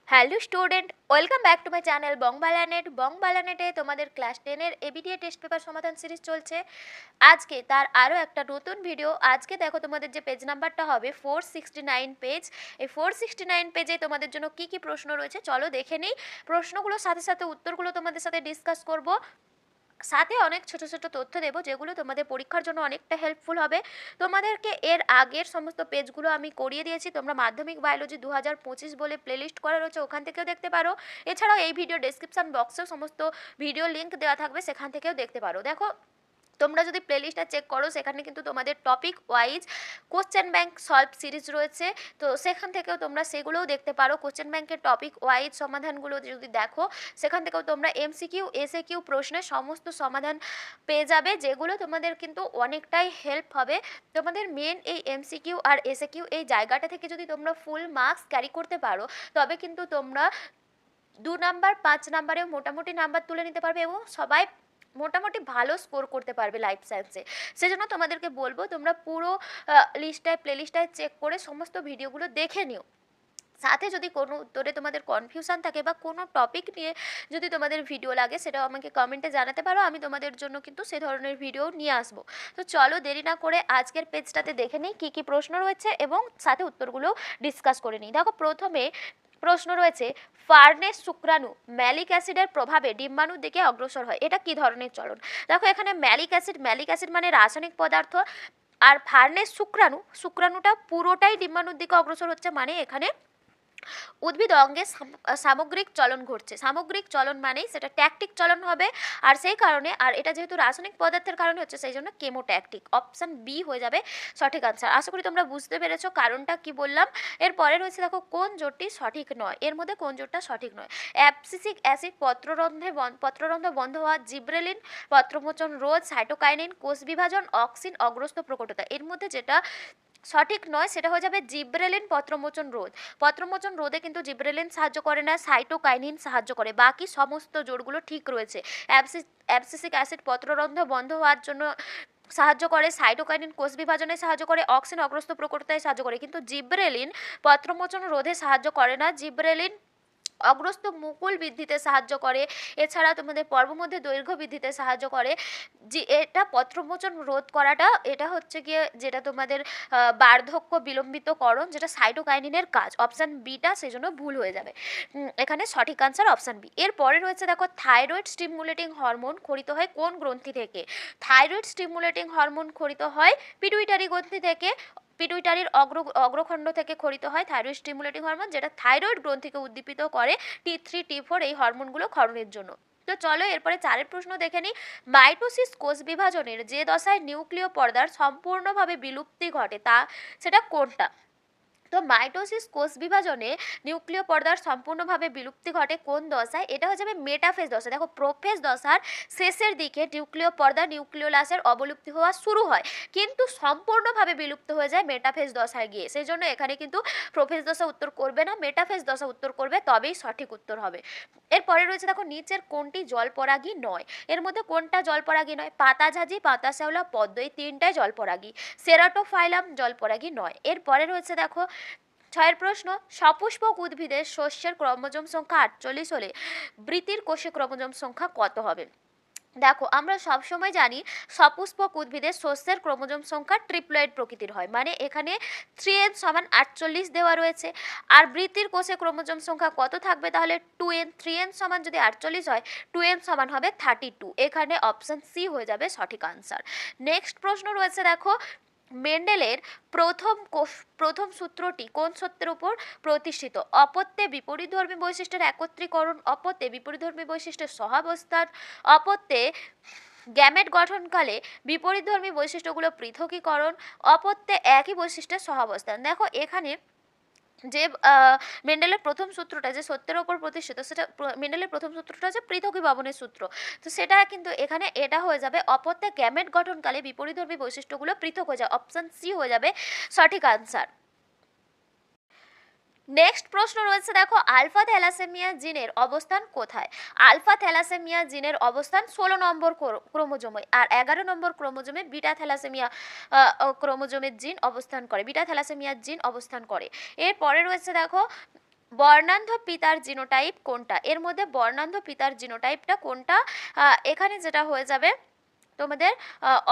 Hello student, welcome back to my channel বংবালানেটে তোমাদের class 10-এর এবিটিএ টেস্ট পেপার সমাধান সিরিজ চলছে। আজকে তার আরও একটা নতুন ভিডিও। আজকে দেখো তোমাদের যে পেজ নাম্বারটা হবে 469 পেজ। এই 469 পেজে তোমাদের জন্য কি কি প্রশ্ন রয়েছে চলো দেখে নিই। প্রশ্নগুলোর সাথে সাথে উত্তরগুলো তোমাদের সাথে ডিসকাস করব, সাথে অনেক ছোট ছোট তথ্য দেবো যেগুলো তোমাদের পরীক্ষার জন্য অনেকটা হেল্পফুল হবে। তোমাদেরকে এর আগের সমস্ত পেজগুলো আমি করিয়ে দিয়েছি, তোমরা মাধ্যমিক বায়োলজি 2025 বলে প্লেলিস্ট করা রয়েছে, ওখান থেকেও দেখতে পারো। এছাড়াও এই ভিডিও ডেসক্রিপশন বক্সেও সমস্ত ভিডিও লিঙ্ক দেওয়া থাকবে, সেখান থেকেও দেখতে পারো। দেখো, তোমরা যদি প্লেলিস্টটা চেক করো সেখানে কিন্তু তোমাদের topic wise question bank solve series রয়েছে, তো সেখান থেকেও তোমরা সেগুলোও দেখতে পারো। কোশ্চেন ব্যাংকের টপিক ওয়াইজ সমাধানগুলো যদি দেখো সেখান থেকেও তোমরা এমসিকিউ এসএকিউ প্রশ্নের সমস্ত সমাধান পেয়ে যাবে, যেগুলো তোমাদের কিন্তু অনেকটাই হেল্প হবে। তোমাদের মেন এই এমসিকিউ আর এসএকিউ এই জায়গাটা থেকে যদি তোমরা ফুল মার্কস ক্যারি করতে পারো তবে কিন্তু তোমরা 2 নাম্বার 5 নাম্বারেও মোটামুটি নাম্বার তুলে নিতে পারবে এবং সবাই মোটামুটি ভালো স্কোর করতে পারবে লাইফ সায়েন্সে। সেজন্য তোমাদেরকে বলবো তোমরা পুরো লিস্টটায় প্লেলিস্টটায় চেক করে সমস্ত ভিডিওগুলো দেখে নিও। সাথে যদি কোনো উত্তরে তোমাদের কনফিউশন থাকে বা কোনো টপিক নিয়ে যদি তোমাদের ভিডিও লাগে সেটাও আমাকে কমেন্টে জানাতে পারো, আমি তোমাদের জন্য কিন্তু সে ধরনের ভিডিও নিয়ে আসবো। তো চলো দেরি না করে আজকের পেজটাতে দেখে নিই কী কী প্রশ্ন রয়েছে এবং সাথে উত্তরগুলো ডিসকাস করে নিই। দেখো, প্রথমে প্রশ্ন রয়েছে, ফার্নেস শুক্রাণু ম্যালিক অ্যাসিডের প্রভাবে ডিম্বাণুর দিকে অগ্রসর হয়, এটা কি ধরনের চলন? দেখো, এখানে ম্যালিক অ্যাসিড মানে রাসায়নিক পদার্থ, আর ফার্নেস শুক্রাণুটা পুরোটাই ডিম্বাণুর দিকে অগ্রসর হচ্ছে, মানে এখানে উদ্ভিদ অঙ্গে সামগ্রিক চলন ঘটছে। সামগ্রিক চলন মানেই সেটা ট্যাকটিক চলন হবে, আর সেই কারণে, আর এটা যেহেতু রাসায়নিক পদার্থের কারণে হচ্ছে সেই জন্য কেমোট্যাকটিক। অপশন বি হয়ে যাবে সঠিক আনসার। আশা করি তোমরা বুঝতে পেরেছো কারণটা কি বললাম। এরপরে রয়েছে, দেখো, কোন জোটটি সঠিক নয়? এর মধ্যে কোন জোটটা সঠিক নয়? অ্যাবসিসিক অ্যাসিড পত্ররন্ধ্র বন্ধ হওয়া, জিব্রেলিন পত্রমোচন রোধ, সাইটোকাইনিন কোষ বিভাজন, অক্সিন অগ্রস্ত প্রকটতা। এর মধ্যে যেটা সঠিক নয় সেটা হয়ে যাবে জিব্রেলিন পত্রমোচন রোধ। পত্রমোচন রোধে কিন্তু জিব্রেলিন সাহায্য করে না, সাইটোকাইনিন সাহায্য করে। বাকি সমস্ত জোড়গুলো ঠিক রয়েছে। অ্যাবসিসিক অ্যাসিড পত্ররন্ধ্র বন্ধ হওয়ার জন্য সাহায্য করে, সাইটোকাইনিন কোষ বিভাজনে সাহায্য করে, অক্সিন অগ্রস্ত প্রকটতায় সাহায্য করে, কিন্তু জিব্রেলিন পত্রমোচন রোধে সাহায্য করে না। জিব্রেলিন অগ্রস্ত মুকুল বৃদ্ধিতে সাহায্য করে, এছাড়া তোমাদের পর্বমধ্যে দৈর্ঘ্য বৃদ্ধিতে সাহায্য করে। যে এটা পত্রমোচন রোধ করাটা, এটা হচ্ছে গিয়ে যেটা তোমাদের বার্ধক্য বিলম্বিতকরণ, যেটা সাইটোকাইনিনের কাজ। অপশান বিটা সেই জন্য ভুল হয়ে যাবে। এখানে সঠিক আনসার অপশান বি। এরপরে রয়েছে, দেখো, থাইরয়েড স্টিমুলেটিং হরমোন খরিত হয় কোন গ্রন্থি থেকে? থাইরয়েড স্টিমুলেটিং হরমোন খরিত হয় পিটুইটারি গ্রন্থি থেকে। পিটুইটারির অগ্রখণ্ড থেকে খরিত হয় থাইরয়েড স্টিমুলেটিং হরমোন, যেটা থাইরয়েড গ্রন্থিকে উদ্দীপিত করে T3 T4 এই হরমোনগুলো ক্ষরণের জন্য। তো চলো এরপরে চারের প্রশ্ন দেখে নিই। মাইটোসিস কোষ বিভাজনের যে দশায় নিউক্লিয় পর্দার সম্পূর্ণভাবে বিলুপ্তি ঘটে সেটা কোনটা? তো মাইটোসিস কোষ বিভাজনে নিউক্লিয় পর্দার সম্পূর্ণভাবে বিলুপ্তি ঘটে কোন দশায়? এটা হয়ে যাবে মেটাফেজ দশা। দেখো, প্রোফেজ দশার শেষের দিকে নিউক্লিয় পর্দা নিউক্লিওলাসের অবলুপ্তি হওয়া শুরু হয়, কিন্তু সম্পূর্ণভাবে বিলুপ্ত হয়ে যায় মেটাফেজ দশায় গিয়ে। সেই জন্য এখানে কিন্তু প্রোফেজ দশা উত্তর করবে না, মেটাফেজ দশা উত্তর করবে, তবেই সঠিক উত্তর হবে। এরপরে রয়েছে, দেখো, নিচের কোনটি জলপরাগী নয়? এর মধ্যে কোনটা জলপরাগী নয়? পাতাঝাজি, পাতা শ্যাওলা, পদ্ম, এই তিনটাই জলপরাগী। সেরাটোফাইলাম জলপরাগী নয়। এরপরে রয়েছে, দেখো, ছয়ের প্রশ্ন, সপুষ্পক উদ্ভিদের শস্যের ক্রোমোজোম সংখ্যা 48 হলে বৃতির কোষে ক্রোমোজোম সংখ্যা কত হবে? দেখো, আমরা সবসময় জানি সপুষ্পক উদ্ভিদের শস্যের ক্রোমোজোম সংখ্যা ট্রিপ্লয়েড প্রকৃতির হয়, মানে এখানে 3n সমান 48 দেওয়া রয়েছে। আর বৃতির কোষে ক্রোমোজোম সংখ্যা কত থাকবে? তাহলে 2n। 3n সমান যদি 48 হয়, 2n সমান হবে 32। এখানে অপশন সি হয়ে যাবে সঠিক আনসার। নেক্সট প্রশ্ন রয়েছে, দেখো, মেন্ডেলের প্রথম সূত্রটি কোন সত্যের উপর প্রতিষ্ঠিত? অপত্যে বিপরীতধর্মী বৈশিষ্ট্যের একত্রীকরণ, অপত্যে বিপরীতধর্মী বৈশিষ্ট্যের সহাবস্থান, অপত্যে গ্যামেট গঠনকালে বিপরীতধর্মী বৈশিষ্ট্যগুলো পৃথকীকরণ, অপত্যে একই বৈশিষ্ট্যের সহাবস্থান। দেখো, এখানে যে মেন্ডেলের প্রথম সূত্রটা যে সত্যের ওপর প্রতিষ্ঠিত, সেটা মেন্ডেলের প্রথম সূত্রটা হচ্ছে পৃথকীভবনের সূত্র। তো সেটা কিন্তু এখানে এটা হয়ে যাবে অপত্যে গ্যামেট গঠনকালে বিপরীতধর্মী বৈশিষ্ট্যগুলো পৃথক হয়ে যায়। অপশন সি হয়ে যাবে সঠিক আনসার। নেক্সট প্রশ্ন রয়েছে, দেখো, আলফা থ্যালাসেমিয়া জিনের অবস্থান কোথায়? আলফা থ্যালাসেমিয়া জিনের অবস্থান 16 নম্বর ক্রোমোজোমে, আর 11 নম্বর ক্রোমোজোমে বিটা থ্যালাসেমিয়া ক্রোমোজোমের জিন অবস্থান করে, বিটা থ্যালাসেমিয়ার জিন অবস্থান করে। এরপরে রয়েছে, দেখো, বর্ণান্ধ পিতার জিনোটাইপ কোনটা? এর মধ্যে বর্ণান্ধ পিতার জিনোটাইপটা কোনটা? এখানে যেটা হয়ে যাবে তোমাদের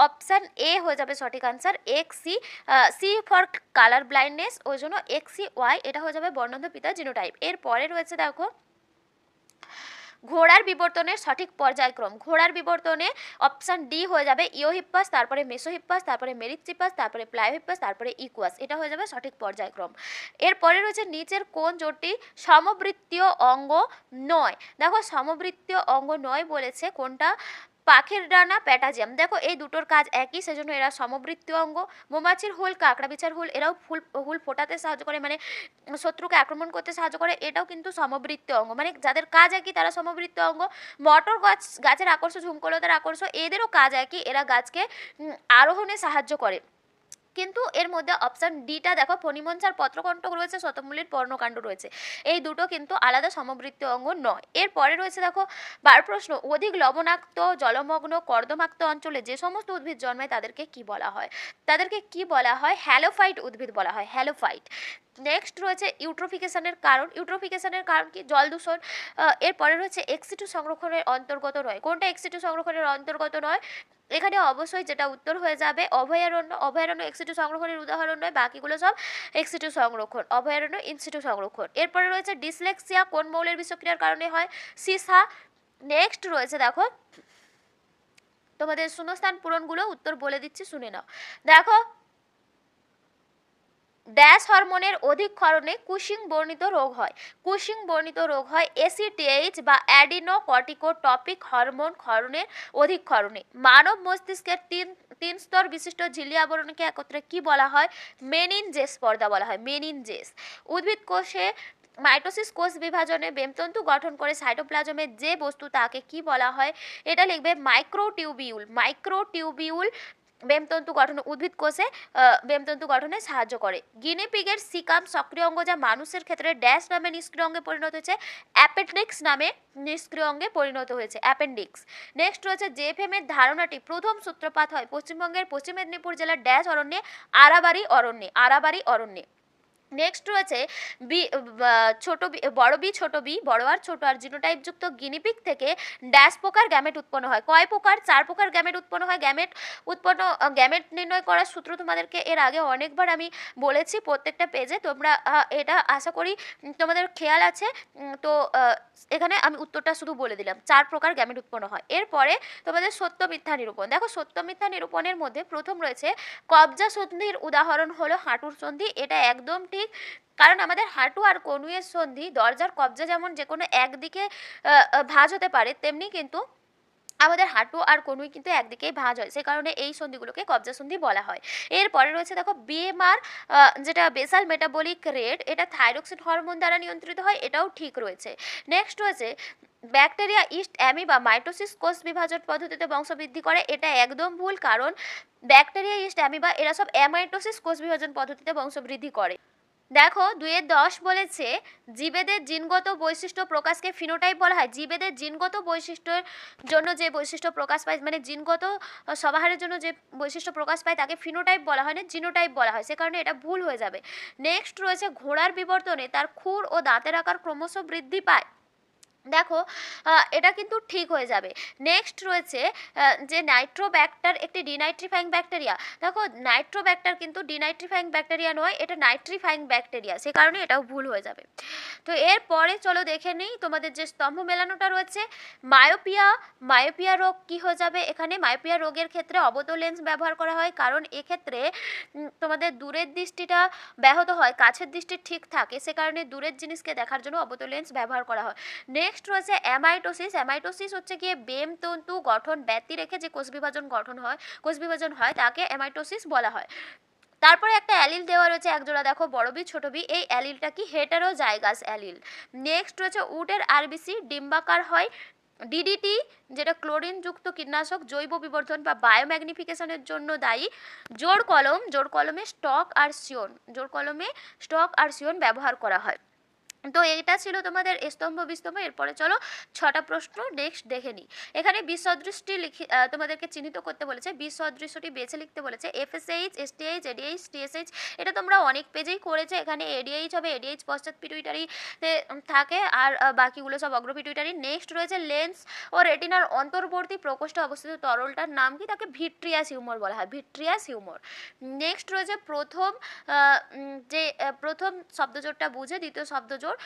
অপশান এ হয়ে যাবে সঠিক answer, X C. C for colour blindness, ওই জন্য এক্স সি ওয়াই, এটা হয়ে যাবে বর্ণান্ধ পিতার জিনোটাইপ। এরপরে রয়েছে দেখো ঘোড়ার বিবর্তনের সঠিক পর্যায়ক্রম। ঘোড়ার বিবর্তনে অপশান ডি হয়ে যাবে ইওহিপ্পাস, তারপরে মেসোহিপ্পাস, তারপরে মেরিথচিপাস, তারপরে প্লায়োহিপ্পাস, তারপরে ইকুয়াস, এটা হয়ে যাবে সঠিক পর্যায়ক্রম। এরপরে রয়েছে নিচের কোন জোটটি সমবৃত্তীয় অঙ্গ নয়? দেখো সমবৃত্তীয় অঙ্গ নয় বলেছে কোনটা? পাখির ডানা, প্যাটাজিয়াম। দেখো এই দুটোর কাজ একই, সেজন্য এরা সমবৃত্তীয় অঙ্গ। মৌমাছির হুল, কাঁকড়া বিছার হুল, এরাও হুল ফোটাতে সাহায্য করে, মানে শত্রুকে আক্রমণ করতে সাহায্য করে, এটাও কিন্তু সমবৃত্তীয় অঙ্গ, মানে যাদের কাজ একই তারা সমবৃত্তীয় অঙ্গ। মটর গাছের আকর্ষণ, ঝুমকলতার আকর্ষণ, এদেরও কাজ একই, এরা গাছকে আরোহণে সাহায্য করে। কিন্তু এর মধ্যে অপশান ডিটা দেখো ফণিমনসার পত্রকণ্টক রয়েছে, শতমূলীর পর্ণকাণ্ড রয়েছে, এই দুটো কিন্তু আলাদা সমবৃত্তীয় অঙ্গ নয়। এরপরে রয়েছে দেখো 12 প্রশ্ন, অধিক লবণাক্ত জলমগ্ন কর্দমাক্ত অঞ্চলে যে সমস্ত উদ্ভিদ জন্মায় তাদেরকে কি বলা হয়? তাদেরকে কি বলা হয়? হ্যালোফাইট উদ্ভিদ বলা হয়, হ্যালোফাইট। নেক্সট রয়েছে ইউট্রোফিকেশনের কারণ। ইউট্রোফিকেশনের কারণ কি? জল দূষণ। এরপরে রয়েছে এক্সিটু সংরক্ষণের অন্তর্গত নয়। কোনটা এক্সিটু সংরক্ষণের অন্তর্গত নয়? এখানে অবশ্যই যেটা উত্তর হয়ে যাবে অভয়ারণ্য। অভয়ারণ্য এক্সিটু সংরক্ষণের উদাহরণ নয়, বাকিগুলো সব এক্সিটু সংরক্ষণ। অভয়ারণ্য ইনসিটু সংরক্ষণ। এরপরে রয়েছে ডিসলেক্সিয়া কোন মৌলের বিষক্রিয়ার কারণে হয়? সিসা। নেক্সট রয়েছে দেখো তোমাদের শূন্যস্থান পূরণগুলো উত্তর বলে দিচ্ছি, শুনে নাও। দেখো ড্যাশ হরমোনের অধিক ক্ষরণে কুশিং বর্ণিত রোগ হয়। কুশিং বর্ণিত রোগ হয় এসিটিএইচ বা অ্যাডিনোকর্টিকোটপিক হরমোন ক্ষরণের অধিক ক্ষরণে। মানব মস্তিষ্কের তিন স্তর বিশিষ্ট ঝিল্লি আবরণকে একত্রে কি বলা হয়? মেনিনজেস পর্দা বলা হয়, মেনিনজেস। উদ্ভিদ কোষে মাইটোসিস কোষ বিভাজনে বেমতন্তু গঠন করে সাইটোপ্লাজমের যে বস্তু তাকে কি বলা হয়? এটা লিখবে মাইক্রোটিউবিউল। মাইক্রোটিউবিউল বেমতন্তু গঠন, উদ্ভিদ কোষে বেমতন্তু গঠনে সাহায্য করে। গিনিপিগের সিকাম সক্রিয় অঙ্গ যা মানুষের ক্ষেত্রে ড্যাশ নামে নিষ্ক্রিয় অঙ্গে পরিণত হয়েছে? অ্যাপেন্ডিক্স নামে নিষ্ক্রিয় অঙ্গে পরিণত হয়েছে, অ্যাপেন্ডিক্স। নেক্সট রয়েছে জেফেমের ধারণাটি প্রথম সূত্রপাত হয় পশ্চিমবঙ্গের পশ্চিম মেদিনীপুর জেলার ড্যাশ অরণ্যে? আরাবাড়ি অরণ্যে, আরাবাড়ি অরণ্যে। নেক্সট রয়েছে ছোট বি, বড় বি, ছোট বি, বড় আর ছোট আর জিনোটাইপযুক্ত গিনিপিগ থেকে ড্যাশ প্রকার গ্যামেট উৎপন্ন হয়? কয় প্রকার? 4 প্রকার গ্যামেট উৎপন্ন হয়। গ্যামেট নির্ণয় করার সূত্র তোমাদেরকে এর আগে অনেকবার আমি বলেছি প্রত্যেকটা পেজে, তোমরা এটা আশা করি তোমাদের খেয়াল আছে। তো এখানে আমি উত্তরটা শুধু বলে দিলাম, 4 প্রকার গ্যামেট উৎপন্ন হয়। এরপরে তোমাদের সত্য মিথ্যা নিরূপণ। দেখো সত্য মিথ্যা নিরূপণের মধ্যে প্রথম রয়েছে কবজা সন্ধির উদাহরণ হলো হাঁটুর সন্ধি। এটা একদম ঠিক, কারণ আমাদের হাঁটু আর কনুইয়ের সন্ধি দরজার কবজা যেমন যে কোনো একদিকে ভাঁজ হতে পারে, তেমনি কিন্তু আমাদের হাঁটু আর কনুই কিন্তু একদিকেই ভাঁজ হয়, সে কারণে এই সন্ধিগুলোকে কবজা সন্ধি বলা হয়। এরপরে রয়েছে দেখো বিএমআর, যেটা বেসাল মেটাবলিক রেট, এটা থাইরক্সিন হরমোন দ্বারা নিয়ন্ত্রিত হয়, এটাও ঠিক রয়েছে। নেক্সট রয়েছে ব্যাকটেরিয়া ইস্ট অ্যামিবা মাইটোসিস কোষ বিভাজন পদ্ধতিতে বংশবৃদ্ধি করে, এটা একদম ভুল, কারণ ব্যাকটেরিয়া ইস্ট অ্যামিবা এরা সব অ্যামাইটোসিস কোষ বিভাজন পদ্ধতিতে বংশবৃদ্ধি করে। দেখো 2-10 বলেছে জীবেদের জিনগত বৈশিষ্ট্য প্রকাশকে ফিনোটাইপ বলা হয়। জীবেদের জিনগত বৈশিষ্ট্যের জন্য যে বৈশিষ্ট্য প্রকাশ পায়, মানে জিনগত সমাহারের জন্য যে বৈশিষ্ট্য প্রকাশ পায় তাকে ফিনোটাইপ বলা হয় না, জিনোটাইপ বলা হয়, সে কারণে এটা ভুল হয়ে যাবে। নেক্সট রয়েছে ঘোড়ার বিবর্তনে তার খুর ও দাঁতের আকার ক্রমশ বৃদ্ধি পায়। দেখো এটা কিন্তু ঠিক হয়ে যাবে। নেক্সট রয়েছে যে নাইট্রোব্যাক্টার একটি ডিনাইট্রিফাইং ব্যাকটেরিয়া। দেখো নাইট্রোব্যাক্টার কিন্তু ডিনাইট্রিফাইং ব্যাকটেরিয়া নয়, এটা নাইট্রিফাইং ব্যাকটেরিয়া, সে কারণে এটাও ভুল হয়ে যাবে। তো এরপরে চলো দেখে নিই তোমাদের যে স্তম্ভ মেলানোটা রয়েছে। মায়োপিয়া রোগ কি হয়ে যাবে? এখানে মায়োপিয়া রোগের ক্ষেত্রে অবতল লেন্স ব্যবহার করা হয়, কারণ এক্ষেত্রে তোমাদের দূরের দৃষ্টিটা ব্যাহত হয়, কাছের দৃষ্টি ঠিক থাকে, সে কারণে দূরের জিনিসকে দেখার জন্য অবতল লেন্স ব্যবহার করা হয়। নেক্সট রয়েছে অ্যামাইটোসিস। অ্যামাইটোসিস হচ্ছে গিয়ে বেমতন্তু গঠন ব্যতি রেখে যে কোষ বিভাজন হয় তাকে অ্যামাইটোসিস বলা হয়। তারপরে একটা অ্যালিল দেওয়া রয়েছে একজোড়া, দেখো বড় বি ছোট বি, এই অ্যালিলটা কি? Heterozygous allele. নেক্সট রয়েছে উটের আরবিসি ডিম্বাকার হয়। ডিডিটি যেটা ক্লোরিন যুক্ত কীটনাশক জৈব বিবর্ধন বা বায়োম্যাগনিফিকেশনের জন্য দায়ী। জোড় কলমে স্টক আর সিয়ন ব্যবহার করা হয়। তো এটা ছিল তোমাদের স্তম্ভ বিস্তম্ভ। এরপরে চলো 6টা প্রশ্ন নেক্সট দেখে নিই। এখানে বিসদৃশটি তোমাদেরকে চিহ্নিত করতে বলেছে, বিসদৃশটি বেছে লিখতে বলেছে। এফএসএইচ, এসটিএইচ, এডিএইচ, টিএসএইচ, এটা তোমরা অনেক পেজেই করেছে। এখানে এডিএইচ হবে, এডিএইচ পশ্চাৎ পিটুইটারিতে থাকে, আর বাকিগুলো সব অগ্র পিটুইটারি। নেক্সট রয়েছে লেন্স ও রেটিনার অন্তর্বর্তী প্রকোষ্ঠে অবস্থিত তরলটার নাম কি? তাকে ভিট্রিয়াস হিউমার বলা হয়, ভিট্রিয়াস হিউমার। নেক্সট রয়েছে প্রথম শব্দজোড়টা বুঝে দ্বিতীয় শব্দজোড়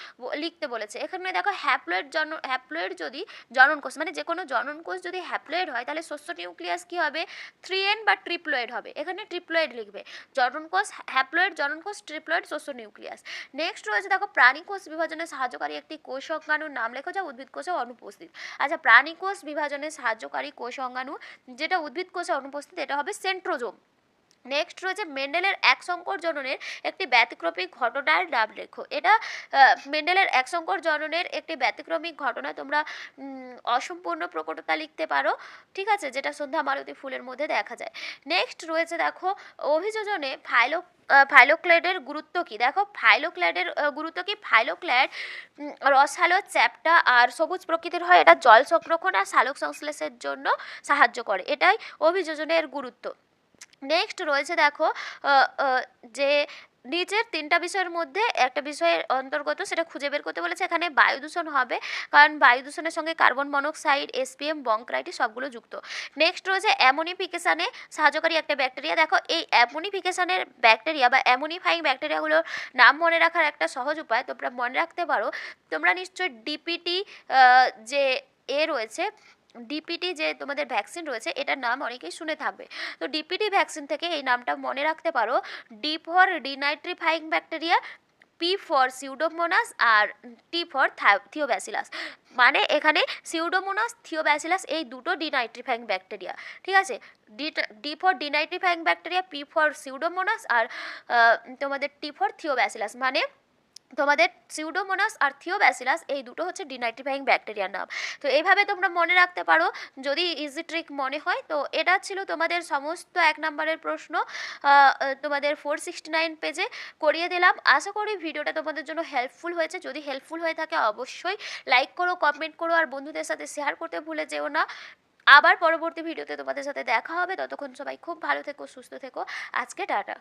লিখতে বলেছে। এখানে দেখো হ্যাপ্লয়েড যদি জননকোষ, মানে যে কোনো জননকোষ যদি হ্যাপ্লয়েড হয় তাহলে শস্য নিউক্লিয়াস কি হবে? 3n বা ট্রিপ্লয়েড হবে। এখানে ট্রিপ্লয়েড লিখবে। জননকোষ হ্যাপ্লয়েড, জননকোষ ট্রিপ্লয়েড, শস্য নিউক্লিয়াস। নেক্সট রয়েছে দেখো প্রাণী কোষ বিভাজনে সাহায্যকারী একটি কোষ অঙ্গাণুর নাম লেখো যা উদ্ভিদ কোষে অনুপস্থিত। আচ্ছা, প্রাণী কোষ বিভাজনে সাহায্যকারী কোষ অঙ্গাণু যেটা উদ্ভিদ কোষে অনুপস্থিত, এটা হবে সেন্ট্রোজোম। নেক্সট রয়েছে মেন্ডেলের এক সংকর জননের একটি ব্যতিক্রমিক ঘটনার নাম লেখো। এটা মেন্ডেলের এক সংকর জননের একটি ব্যতিক্রমিক ঘটনা তোমরা অসম্পূর্ণ প্রকটতা লিখতে পারো, ঠিক আছে, যেটা সন্ধ্যা মালতী ফুলের মধ্যে দেখা যায়। নেক্সট রয়েছে দেখো অভিযোজনে ফাইলোক্লেডের গুরুত্ব কি? দেখো ফাইলোক্লেডের গুরুত্ব কি? ফাইলোক্লেড রসালো, চ্যাপ্টা আর সবুজ প্রকৃতির হয়। এটা জল সংরক্ষণ আর সালোক সংশ্লেষের জন্য সাহায্য করে, এটাই অভিযোজনের গুরুত্ব। নেক্সট রয়েছে দেখো যে নিচের 3টা বিষয়ের মধ্যে একটা বিষয়ের অন্তর্গত, সেটা খুঁজে বের করতে বলেছে। এখানে বায়ু দূষণ হবে, কারণ বায়ু দূষণের সঙ্গে কার্বন মনোক্সাইড, এসপিএম, বংক্রাইটিস সবগুলো যুক্ত। নেক্সট রয়েছে অ্যামোনিফিকেশানে সাহায্যকারী একটা ব্যাকটেরিয়া। দেখো এই অ্যামোনিফিকেশানের ব্যাকটেরিয়া বা অ্যামোনিফাইং ব্যাকটেরিয়াগুলোর নাম মনে রাখার একটা সহজ উপায় তোমরা মনে রাখতে পারো। তোমরা নিশ্চয়ই ডিপিটি যে রয়েছে, ডিপিটি যে তোমাদের ভ্যাকসিন রয়েছে, এটার নাম অনেকেই শুনে থাকবে। তো ডিপিটি ভ্যাকসিন থেকে এই নামটা মনে রাখতে পারো। D for denitrifying bacteria, P for Pseudomonas আর টি ফর থিওব্যাসিলাস। মানে এখানে সিউডোমোনাস, থিওব্যাসিলাস এই দুটো ডিনাইট্রিফাইং ব্যাকটেরিয়া, ঠিক আছে। D for denitrifying bacteria, P for Pseudomonas আর তোমাদের টি ফর থিওব্যাসিলাস। মানে তোমাদের সিউডোমোনাস আর থিওব্যাসিলাস এই দুটো হচ্ছে ডিনাইট্রিফাইং ব্যাকটেরিয়ার নাম। তো এইভাবে তোমরা মনে রাখতে পারো যদি ইজি ট্রিক মনে হয়। তো এটা ছিল তোমাদের সমস্ত 1 নম্বরের প্রশ্ন, তোমাদের 469 পেজে করিয়ে দিলাম। আশা করি ভিডিওটা তোমাদের জন্য হেল্পফুল হয়েছে। যদি হেল্পফুল হয়ে থাকে অবশ্যই লাইক করো, কমেন্ট করো আর বন্ধুদের সাথে শেয়ার করতে ভুলে যেও না। আবার পরবর্তী ভিডিওতে তোমাদের সাথে দেখা হবে। ততক্ষণ সবাই খুব ভালো থেকো, সুস্থ থেকো। আজকে টাটা।